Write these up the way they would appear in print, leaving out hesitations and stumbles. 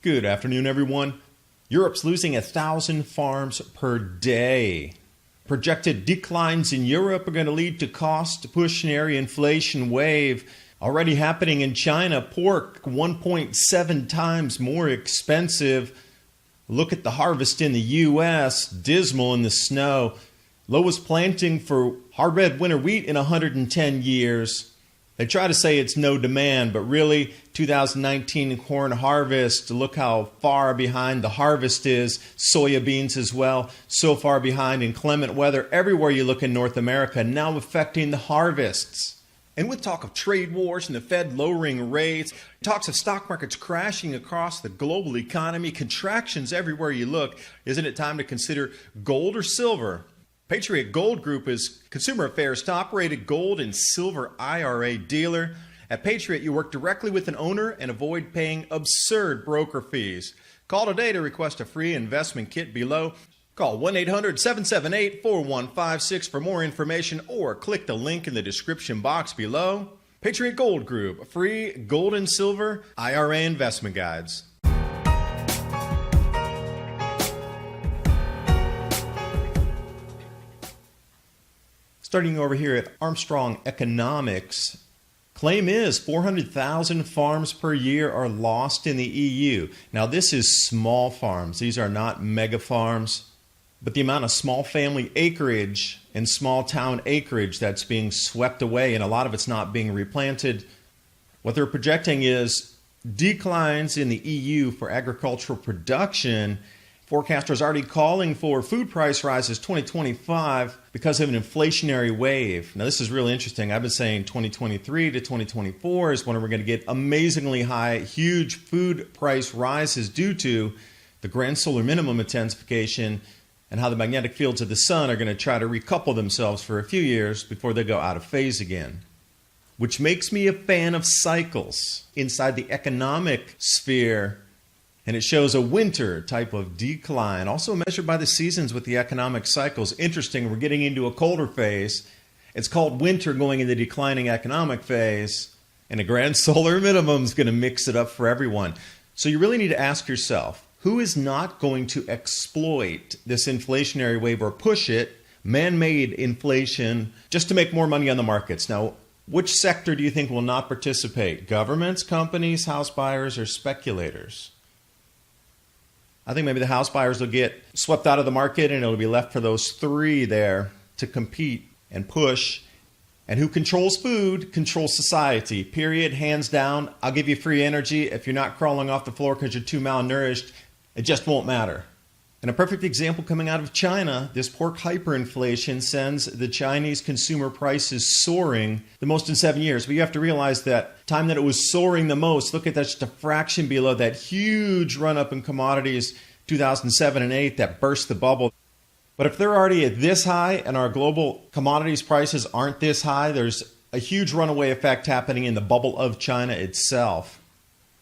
Good afternoon, everyone. Europe's losing 1,000 farms per day. Projected declines in Europe are going to lead to cost-pushing inflation wave. Already happening in China, pork 1.7 times more expensive. Look at the harvest in the U.S., dismal in the snow. Lowest planting for hard red winter wheat in 110 years. They try to say it's no demand, but really 2019 corn harvest, look how far behind the harvest is. Soya beans as well, so far behind. Inclement weather everywhere you look in North America, now affecting the harvests. And with talk of trade wars and the Fed lowering rates, talks of stock markets crashing across the global economy, contractions everywhere you look, isn't it time to consider gold or silver? Patriot Gold Group is Consumer Affairs top-rated gold and silver IRA dealer. At Patriot, you work directly with an owner and avoid paying absurd broker fees. Call today to request a free investment kit below. Call 1-800-778-4156 for more information or click the link in the description box below. Patriot Gold Group, free gold and silver IRA investment guides. Starting over here at Armstrong Economics, claim is 400,000 farms per year are lost in the EU. Now this is small farms. These are not mega farms, but the amount of small family acreage and small town acreage that's being swept away, and a lot of it's not being replanted. What they're projecting is declines in the EU for agricultural production. Forecasters already calling for food price rises 2025 because of an inflationary wave. Now this is really interesting. I've been saying 2023 to 2024 is when we're going to get amazingly high, huge food price rises due to the grand solar minimum intensification and how the magnetic fields of the sun are going to try to recouple themselves for a few years before they go out of phase again. Which makes me a fan of cycles inside the economic sphere. And it shows a winter type of decline, also measured by the seasons with the economic cycles. Interesting, we're getting into a colder phase. It's called winter going into the declining economic phase, and a grand solar minimum is going to mix it up for everyone. So you really need to ask yourself, who is not going to exploit this inflationary wave or push it, man-made inflation, just to make more money on the markets? Now, which sector do you think will not participate? Governments, companies, house buyers, or speculators? I think maybe the house buyers will get swept out of the market and it'll be left for those three there to compete and push. And who controls food controls society, period, hands down. I'll give you free energy. If you're not crawling off the floor because you're too malnourished, it just won't matter. And a perfect example coming out of China, this pork hyperinflation sends the Chinese consumer prices soaring the most in 7 years. But you have to realize that time that it was soaring the most, look at that, just a fraction below that huge run up in commodities 2007 and 8 that burst the bubble. But if they're already at this high and our global commodities prices aren't this high, there's a huge runaway effect happening in the bubble of China itself.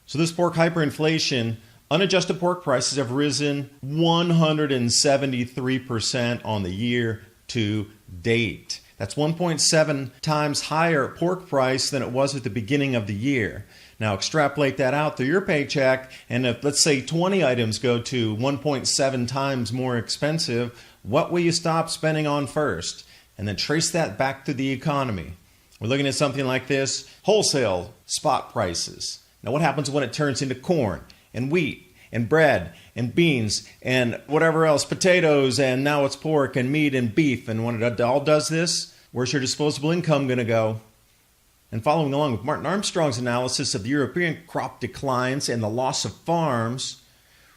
So this pork hyperinflation, unadjusted pork prices have risen 173% on the year to date. That's 1.7 times higher pork price than it was at the beginning of the year. Now extrapolate that out through your paycheck, and if let's say 20 items go to 1.7 times more expensive, what will you stop spending on first? And then trace that back to the economy. We're looking at something like this, wholesale spot prices. Now what happens when it turns into corn and wheat and bread and beans and whatever else, potatoes, and now it's pork and meat and beef? And when it all does this, where's your disposable income going to go? And following along with Martin Armstrong's analysis of the European crop declines and the loss of farms,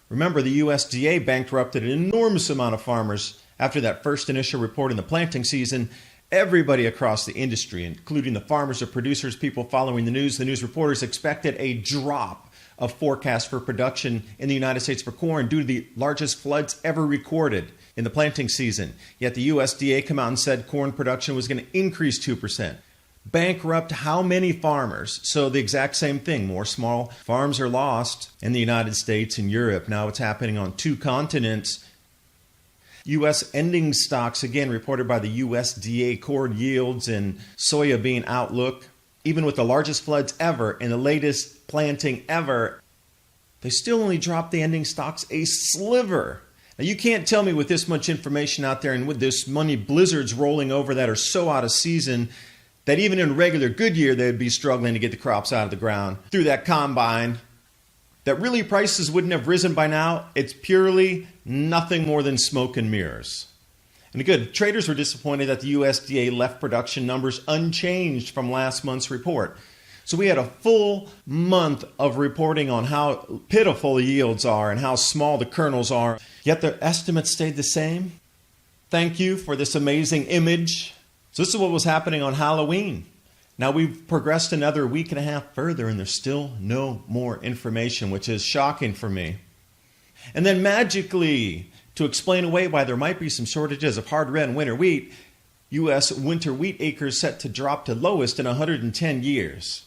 remember the USDA bankrupted an enormous amount of farmers after that first initial report in the planting season. Everybody across the industry, including the farmers, the producers, people following the news reporters, expected a drop of forecast for production in the United States for corn due to the largest floods ever recorded in the planting season. Yet the USDA came out and said corn production was going to increase 2%. Bankrupt how many farmers? So the exact same thing. More small farms are lost in the United States and Europe. Now it's happening on two continents. U.S. ending stocks, again, reported by the USDA corn yields and soya bean outlook. Even with the largest floods ever and the latest planting ever, they still only dropped the ending stocks a sliver. Now, you can't tell me with this much information out there and with this many blizzards rolling over that are so out of season that even in a regular good year, they'd be struggling to get the crops out of the ground through that combine, that really prices wouldn't have risen by now. It's purely nothing more than smoke and mirrors. And good, traders were disappointed that the USDA left production numbers unchanged from last month's report. So we had a full month of reporting on how pitiful the yields are and how small the kernels are, yet the estimates stayed the same. Thank you for this amazing image. So this is what was happening on Halloween. Now we've progressed another week and a half further and there's still no more information, which is shocking for me. And then magically, to explain away why there might be some shortages of hard red winter wheat, U.S. winter wheat acres set to drop to lowest in 110 years.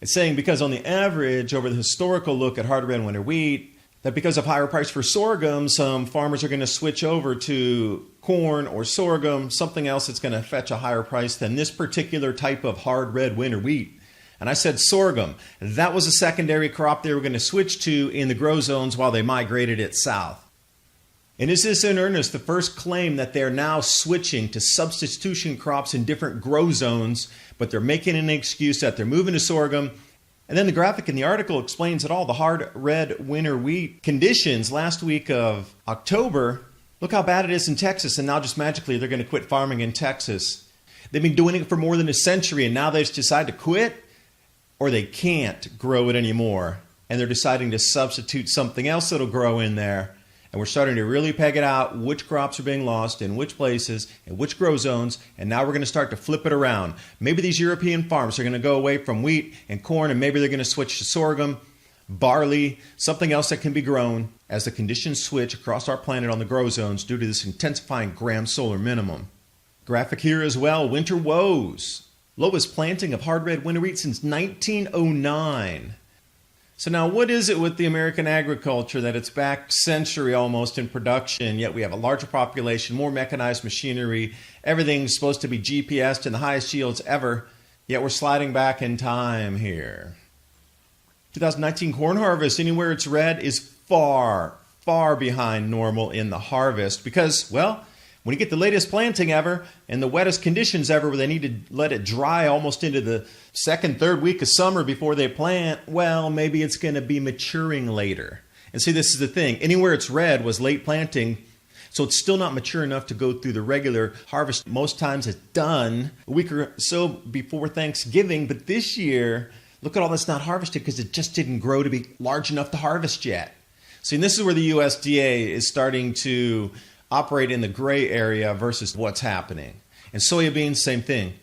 It's saying because on the average, over the historical look at hard red winter wheat, that because of higher price for sorghum, some farmers are going to switch over to corn or sorghum, something else that's going to fetch a higher price than this particular type of hard red winter wheat. And I said sorghum. That was a secondary crop they were going to switch to in the grow zones while they migrated it south. And is this in earnest the first claim that they're now switching to substitution crops in different grow zones, but they're making an excuse that they're moving to sorghum? And then the graphic in the article explains it all. The hard red winter wheat conditions last week of October, look how bad it is in Texas, and now just magically they're going to quit farming in Texas. They've been doing it for more than a century, and now they just decide to quit, or they can't grow it anymore, and they're deciding to substitute something else that'll grow in there. And we're starting to really peg it out, which crops are being lost in which places, in which grow zones, and now we're going to start to flip it around. Maybe these European farms are going to go away from wheat and corn, and maybe they're going to switch to sorghum, barley, something else that can be grown as the conditions switch across our planet on the grow zones due to this intensifying gram solar minimum. Graphic here as well, winter woes. Lowest planting of hard red winter wheat since 1909. So now what is it with the American agriculture that it's back century almost in production, yet we have a larger population, more mechanized machinery, everything's supposed to be GPSed and the highest yields ever, yet we're sliding back in time here. 2019 corn harvest, anywhere it's red, is far, far behind normal in the harvest because, well, when you get the latest planting ever and the wettest conditions ever where they need to let it dry almost into the second, third week of summer before they plant, well, maybe it's going to be maturing later. And see, this is the thing. Anywhere it's red was late planting, so it's still not mature enough to go through the regular harvest. Most times it's done a week or so before Thanksgiving, but this year, look at all that's not harvested because it just didn't grow to be large enough to harvest yet. See, and this is where the USDA is starting to operate in the gray area versus what's happening. And soybeans, same thing.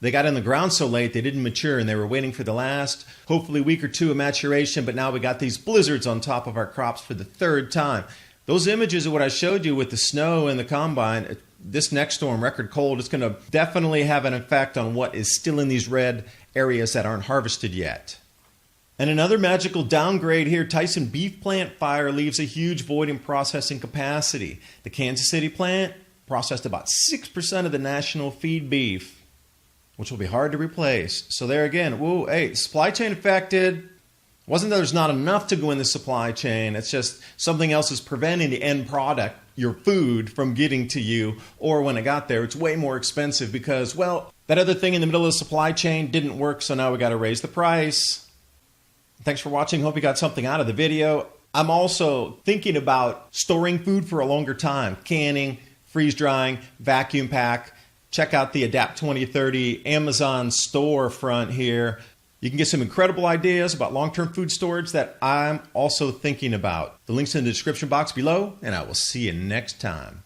They got in the ground so late, they didn't mature, and they were waiting for the last, hopefully, week or two of maturation, but now we got these blizzards on top of our crops for the third time. Those images of what I showed you with the snow and the combine, this next storm, record cold, is going to definitely have an effect on what is still in these red areas that aren't harvested yet. And another magical downgrade here, Tyson beef plant fire leaves a huge void in processing capacity. The Kansas City plant processed about 6% of the national feed beef, which will be hard to replace. So there again, whoa, hey, supply chain affected. Wasn't that there's not enough to go in the supply chain. It's just something else is preventing the end product, your food, from getting to you. Or when it got there, it's way more expensive because, well, that other thing in the middle of the supply chain didn't work, so now we got to raise the price. Thanks for watching. Hope you got something out of the video. I'm also thinking about storing food for a longer time. Canning, freeze drying, vacuum pack. Check out the Adapt 2030 Amazon storefront here. You can get some incredible ideas about long-term food storage that I'm also thinking about. The link's in the description box below, and I will see you next time.